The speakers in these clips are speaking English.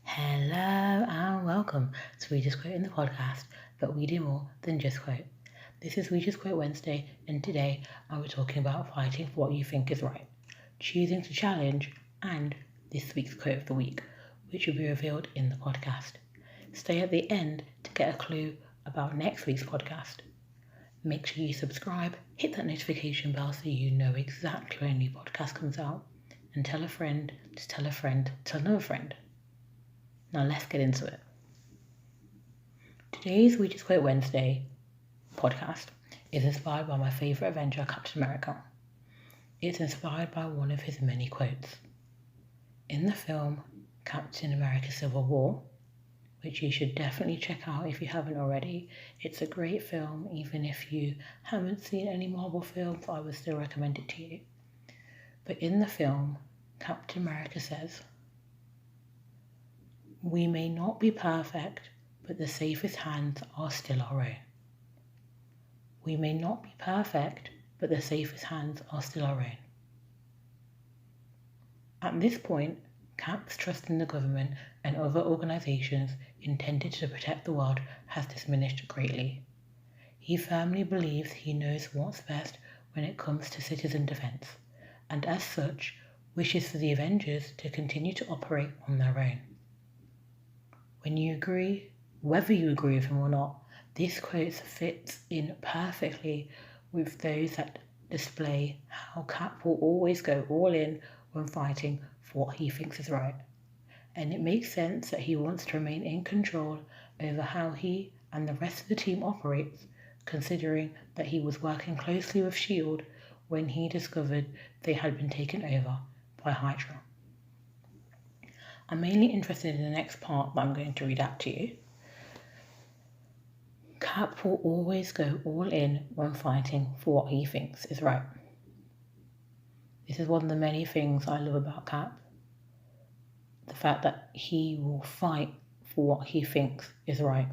Hello and welcome to We Just Quoting the podcast, but we do more than just quote. This is We Just Quote Wednesday, and today I will talking about fighting for what you think is right, choosing to challenge, and this week's quote of the week, which will be revealed in the podcast. Stay at the end to get a clue about next week's podcast. Make sure you subscribe, hit that notification bell so you know exactly when a new podcast comes out, and tell a friend to tell a friend to tell another friend. Now let's get into it. Today's We Just Quote Wednesday podcast is inspired by my favourite Avenger, Captain America. It's inspired by one of his many quotes. In the film Captain America Civil War, which you should definitely check out if you haven't already. It's a great film. Even if you haven't seen any Marvel films, I would still recommend it to you. But in the film, Captain America says, "We may not be perfect, but the safest hands are still our own." We may not be perfect, but the safest hands are still our own. At this point, Cap's trust in the government and other organisations intended to protect the world has diminished greatly. He firmly believes he knows what's best when it comes to citizen defence, and as such, wishes for the Avengers to continue to operate on their own. Whether you agree with him or not, this quote fits in perfectly with those that display how Cap will always go all in when fighting for what he thinks is right. And it makes sense that he wants to remain in control over how he and the rest of the team operates, considering that he was working closely with S.H.I.E.L.D. when he discovered they had been taken over by Hydra. I'm mainly interested in the next part that I'm going to read out to you. Cap will always go all in when fighting for what he thinks is right. This is one of the many things I love about Cap. The fact that he will fight for what he thinks is right.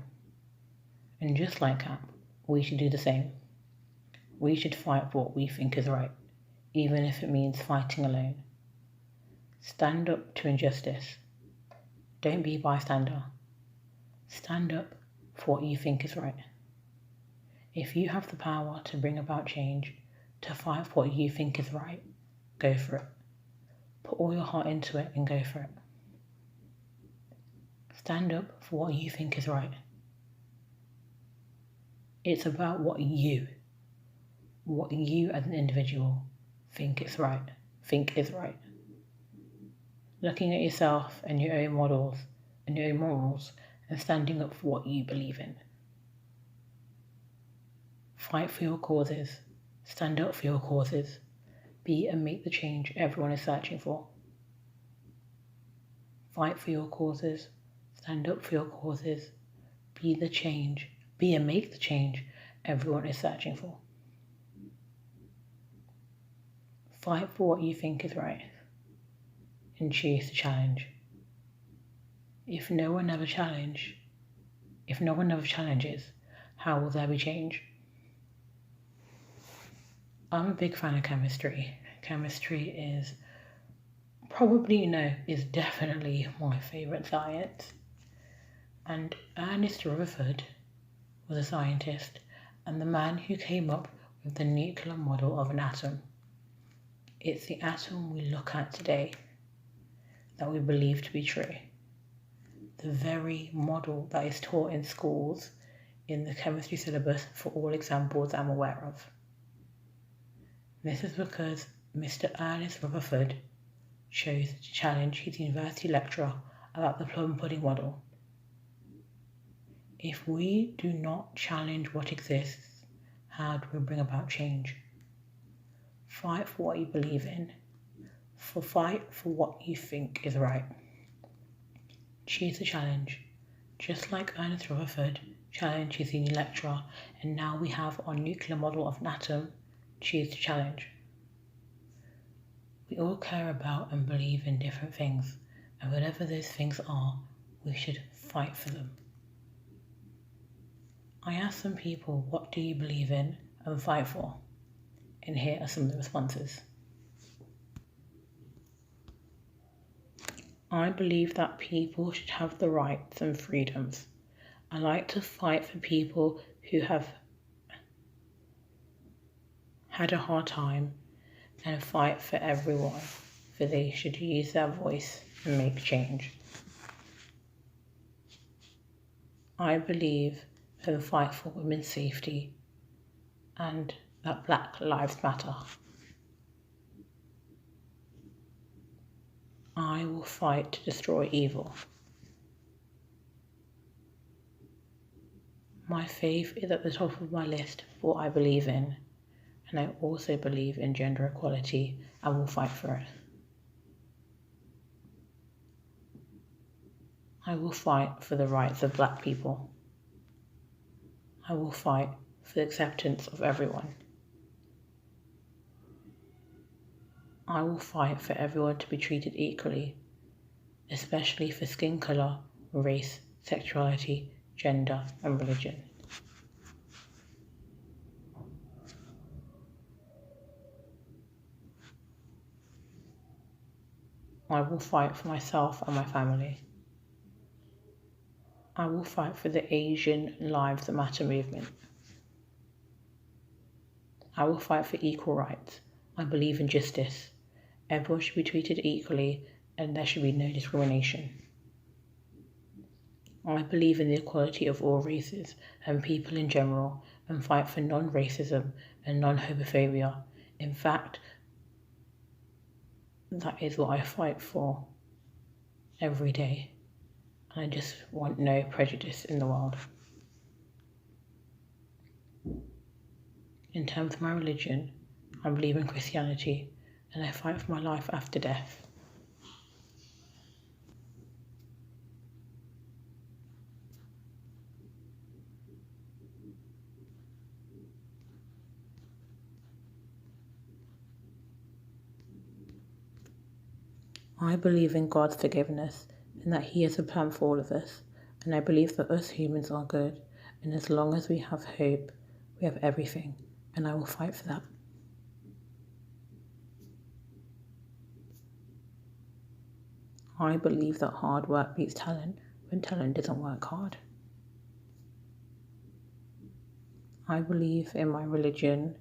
And just like Cap, we should do the same. We should fight for what we think is right, even if it means fighting alone. Stand up to injustice. Don't be a bystander. Stand up for what you think is right. If you have the power to bring about change, to fight for what you think is right, go for it. Put all your heart into it and go for it. Stand up for what you think is right. It's about what you as an individual think is right. Looking at yourself and your own models and your own morals and standing up for what you believe in. Fight for your causes. Stand up for your causes. Be and make the change everyone is searching for. Fight for your causes. Stand up for your causes. Be the change. Be and make the change everyone is searching for. Fight for what you think is right. And choose to challenge. If no one ever challenges, how will there be change? I'm a big fan of chemistry. Chemistry is definitely my favourite science. And Ernest Rutherford was a scientist and the man who came up with the nuclear model of an atom. It's the atom we look at today that we believe to be true. The very model that is taught in schools in the chemistry syllabus for all examples I'm aware of. This is because Mr. Ernest Rutherford chose to challenge his university lecturer about the plum pudding model. If we do not challenge what exists, how do we bring about change? Fight for what you believe in. Fight for what you think is right. Choose the challenge. Just like Ernest Rutherford challenged his senior lecturer, and now we have our nuclear model of an atom, choose to challenge. We all care about and believe in different things, and whatever those things are, we should fight for them. I asked some people, what do you believe in and fight for? And here are some of the responses. I believe that people should have the rights and freedoms. I like to fight for people who have had a hard time and fight for everyone, for they should use their voice and make change. I believe in the fight for women's safety and that Black Lives Matter. I will fight to destroy evil. My faith is at the top of my list for what I believe in, and I also believe in gender equality and will fight for it. I will fight for the rights of Black people. I will fight for the acceptance of everyone. I will fight for everyone to be treated equally, especially for skin colour, race, sexuality, gender and religion. I will fight for myself and my family. I will fight for the Asian Lives That Matter movement. I will fight for equal rights. I believe in justice. Everyone should be treated equally and there should be no discrimination. I believe in the equality of all races and people in general and fight for non-racism and non-homophobia. In fact, that is what I fight for every day. I just want no prejudice in the world. In terms of my religion, I believe in Christianity and I fight for my life after death. I believe in God's forgiveness and that He has a plan for all of us, and I believe that us humans are good, and as long as we have hope, we have everything, and I will fight for that. I believe that hard work beats talent when talent doesn't work hard. I believe in my religion,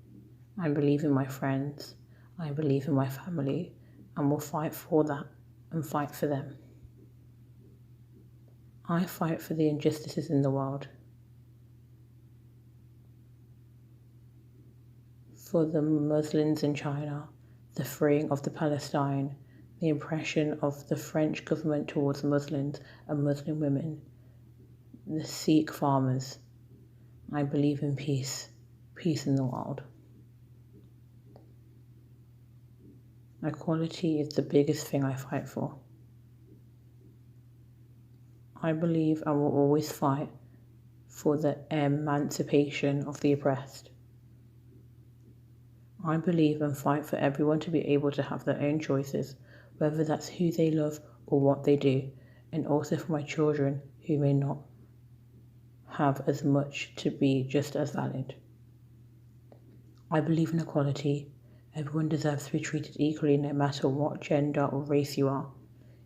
I believe in my friends, I believe in my family, and will fight for that and fight for them. I fight for the injustices in the world. For the Muslims in China, the freeing of the Palestine, the oppression of the French government towards Muslims and Muslim women, the Sikh farmers. I believe in peace in the world. Equality is the biggest thing I fight for. I believe I will always fight for the emancipation of the oppressed. I believe and fight for everyone to be able to have their own choices, whether that's who they love or what they do, and also for my children who may not have as much to be just as valid. I believe in equality. Everyone deserves to be treated equally no matter what gender or race you are.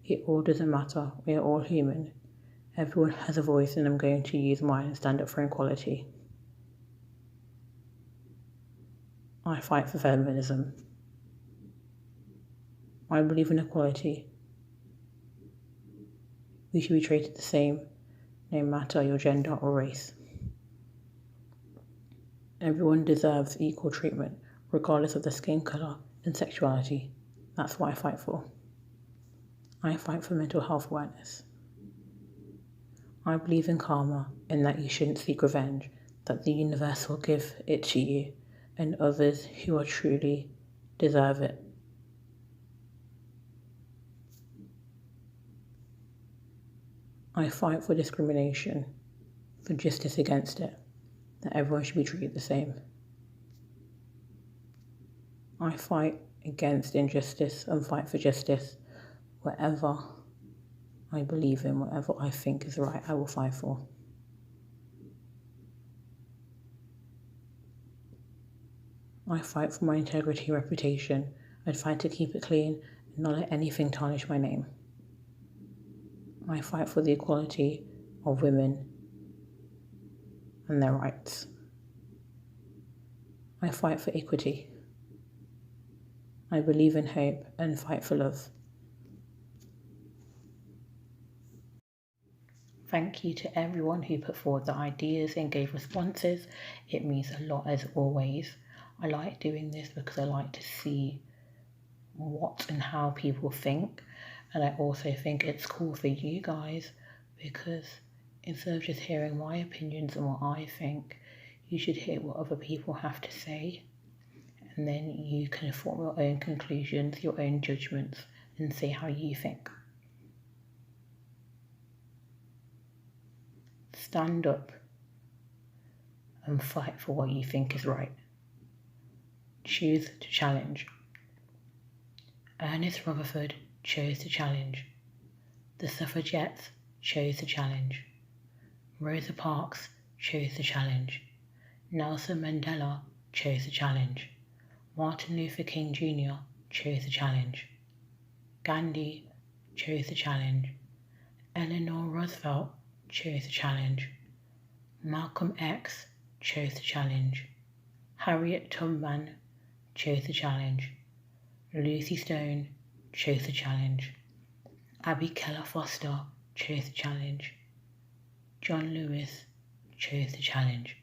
It all doesn't matter, we are all human. Everyone has a voice and I'm going to use mine and stand up for equality. I fight for feminism. I believe in equality. We should be treated the same, no matter your gender or race. Everyone deserves equal treatment, regardless of their skin colour and sexuality. That's what I fight for. I fight for mental health awareness. I believe in karma and that you shouldn't seek revenge, that the universe will give it to you and others who are truly deserve it. I fight for discrimination, for justice against it, that everyone should be treated the same. I fight against injustice and fight for justice. Whatever I believe in, whatever I think is right, I will fight for. I fight for my integrity and reputation. I'd fight to keep it clean and not let anything tarnish my name. I fight for the equality of women and their rights. I fight for equity. I believe in hope and fight for love. Thank you to everyone who put forward the ideas and gave responses. It means a lot as always. I like doing this because I like to see what and how people think, and I also think it's cool for you guys because instead of just hearing my opinions and what I think, you should hear what other people have to say, and then you can form your own conclusions, your own judgments, and see how you think. Stand up and fight for what you think is right. Choose to challenge. Ernest Rutherford chose to challenge. The suffragettes chose to challenge. Rosa Parks chose to challenge. Nelson Mandela chose to challenge. Martin Luther King Jr. chose to challenge. Gandhi chose to challenge. Eleanor Roosevelt chose to challenge. Malcolm X chose to challenge. Harriet Tubman chose to challenge. Lucy Stone chose to challenge. Abby Keller Foster chose to challenge. John Lewis chose to challenge.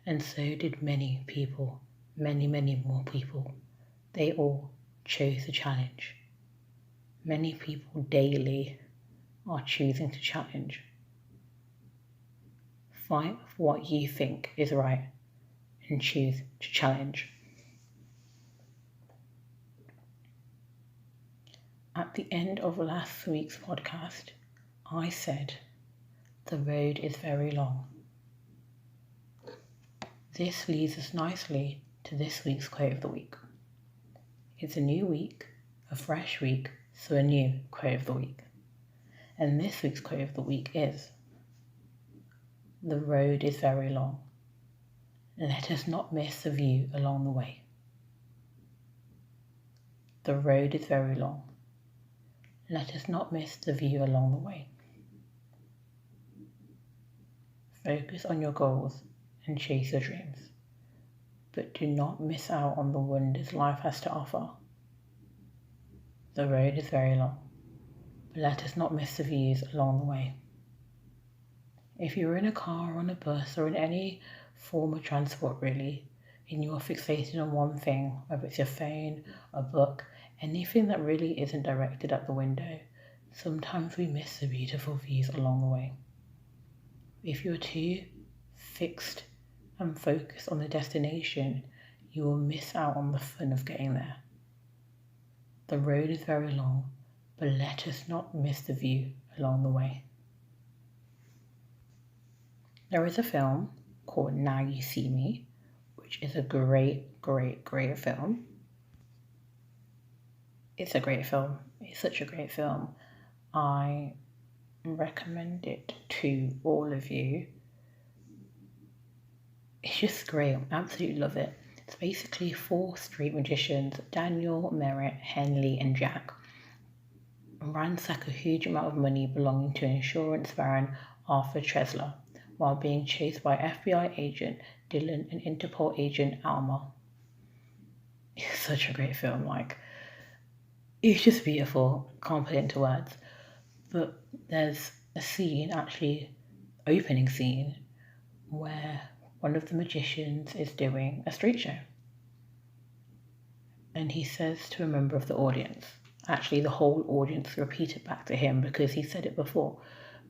And so did many people, many more people. They all chose to challenge. Many people daily are choosing to challenge. Fight for what you think is right and choose to challenge. At the end of last week's podcast, I said, the road is very long. This leads us nicely to this week's quote of the week. It's a new week, a fresh week, so a new quote of the week. And this week's quote of the week is, the road is very long. Let us not miss the view along the way. The road is very long. Let us not miss the view along the way. Focus on your goals and chase your dreams, but do not miss out on the wonders life has to offer. The road is very long, but let us not miss the views along the way. If you're in a car or on a bus or in any form of transport really, and you're fixated on one thing, whether it's your phone, a book, anything that really isn't directed at the window, sometimes we miss the beautiful views along the way. If you're too fixed and focused on the destination, you will miss out on the fun of getting there. The road is very long, but let us not miss the view along the way. There is a film called Now You See Me, which is a great film. It's a great film. It's such a great film. I recommend it to all of you. It's just great. I absolutely love it. It's basically 4 street magicians, Daniel, Merritt, Henley and Jack, ransack a huge amount of money belonging to insurance baron Arthur Tresler while being chased by FBI agent Dylan and Interpol agent Alma. It's such a great film. It's just beautiful. Can't put it into words. But there's a scene, actually opening scene, where one of the magicians is doing a street show. And he says to a member of the audience, actually the whole audience repeated back to him because he said it before,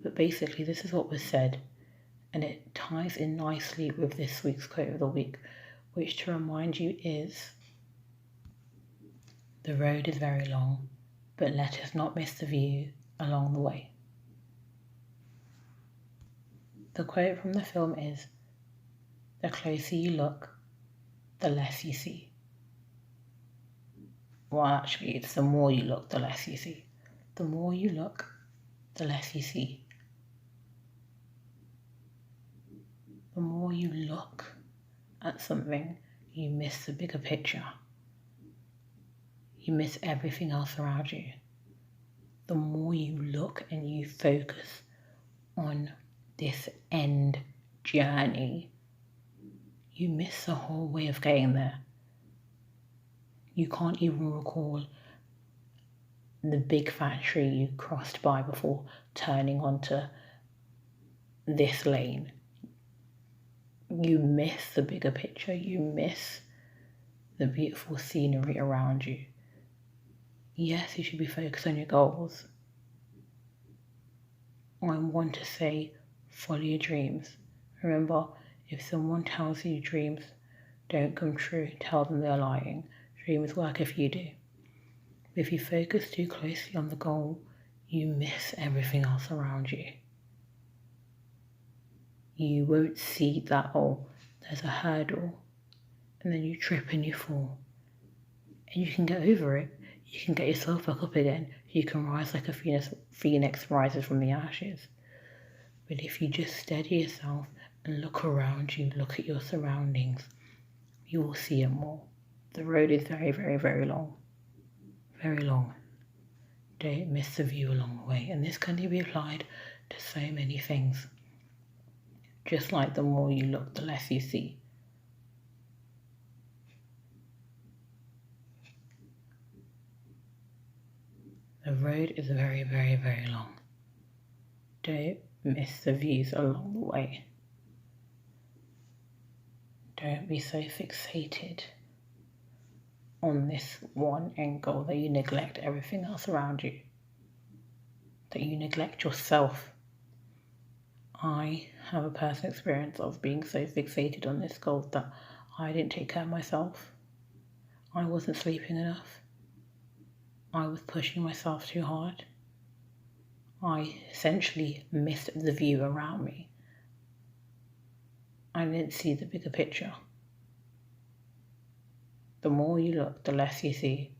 but basically this is what was said, and it ties in nicely with this week's quote of the week, which to remind you is, the road is very long, but let us not miss the view along the way. The quote from the film is, the closer you look, the less you see. Well, actually, it's the more you look, the less you see. The more you look, the less you see. The more you look at something, you miss the bigger picture. You miss everything else around you. the more you look and you focus on this end journey, you miss the whole way of getting there. You can't even recall the big factory you crossed by before turning onto this lane. You miss the bigger picture. You miss the beautiful scenery around you. Yes, you should be focused on your goals. I want to say, follow your dreams. Remember, if someone tells you dreams don't come true, tell them they're lying. Dreams work if you do. But if you focus too closely on the goal, you miss everything else around you. You won't see that, oh, there's a hurdle, and then you trip and you fall. And you can get over it. You can get yourself back up again. You can rise like a phoenix rises from the ashes. But if you just steady yourself and look around you, look at your surroundings, you will see it more. The road is very, very, very long. Very long. Don't miss the view along the way. And this can be applied to so many things. Just like the more you look, the less you see. The road is very, very, very long. Don't miss the views along the way. Don't be so fixated on this one end goal that you neglect everything else around you. That you neglect yourself. I have a personal experience of being so fixated on this goal that I didn't take care of myself. I wasn't sleeping enough. I was pushing myself too hard. I essentially missed the view around me. I didn't see the bigger picture. The more you look, the less you see.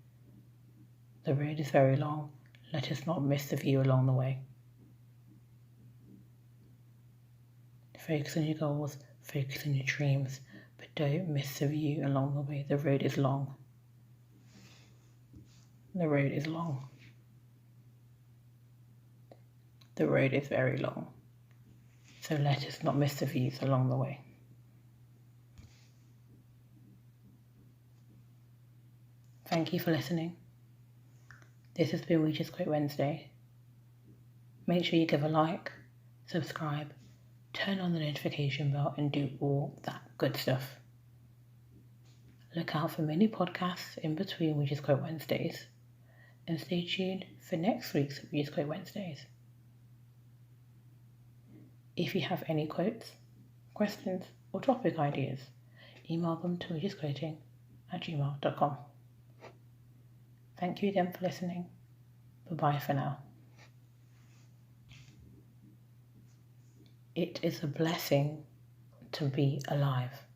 The road is very long. Let us not miss the view along the way. Focus on your goals, focus on your dreams, but don't miss the view along the way. The road is long. The road is long. The road is very long. So let us not miss the views along the way. Thank you for listening. This has been We Just Quote Wednesday. Make sure you give a like, subscribe, turn on the notification bell, and do all that good stuff. Look out for many podcasts in between We Just Quote Wednesdays. And stay tuned for next week's We Just Quote Wednesdays. If you have any quotes, questions, or topic ideas, email them to wejustquoting@gmail.com. Thank you again for listening. Bye-bye for now. It is a blessing to be alive.